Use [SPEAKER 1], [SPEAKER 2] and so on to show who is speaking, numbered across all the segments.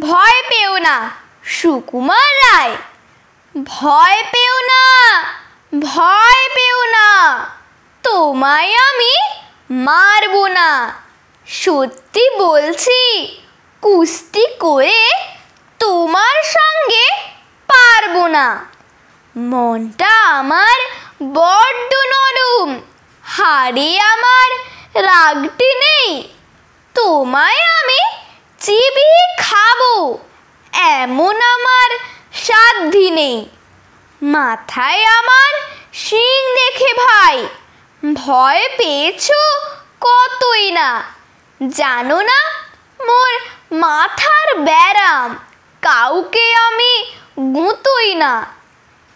[SPEAKER 1] ভয় পেও না সুকুমার রায়, ভয় পেও না, ভয় পেও না, তোমায় আমি মারব না। সত্যি বলছি, কুস্তি করে তোমার সঙ্গে পারবো না। মনটা আমার বড্ড নরম, হাড়ে আমার রাগটি নেই। তোমায় আমি চিবিয়ে খাবো এমন আমার সাধ্যি নেই। মাথায় আমার শিং দেখে ভাই ভয় পেয়েছো কতই না। জানো না মোর মাথার ব্যারাম, কাউকে আমি গুঁতোই না।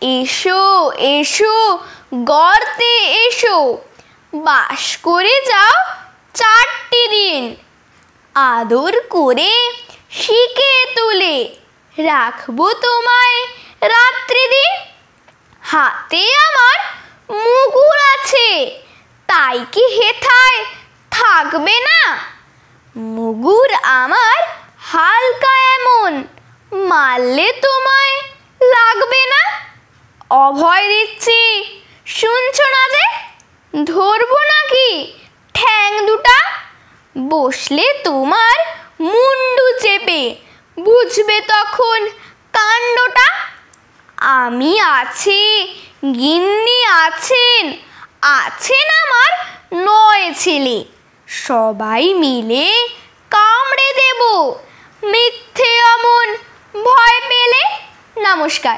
[SPEAKER 1] এসো এসো গর্তে এসো, বাস করে যাও 4টি দিন। আদর করে শিকে তুলে রাখবো তোমায় রাত্রিদিন। হাতে আমার মুগুর আছে, তাই কি হেথায় থাকবে না? মুগুর আমার হালকা এমন, মারলে তোমায় লাগবে না। অভয় দিচ্ছি শুনছো না যে, ধরবো নাকি ঠ্যাং দুটা? বসলে তোমার মুন্ডু চেপে বুঝবে তখন কাণ্ডটা। আমি আছি, গিন্নি আছেন, আছেন আমার 9 ছেলে। সবাই মিলে কামড়ে দেব মিথ্যে অমন ভয় পেলে। নমস্কার।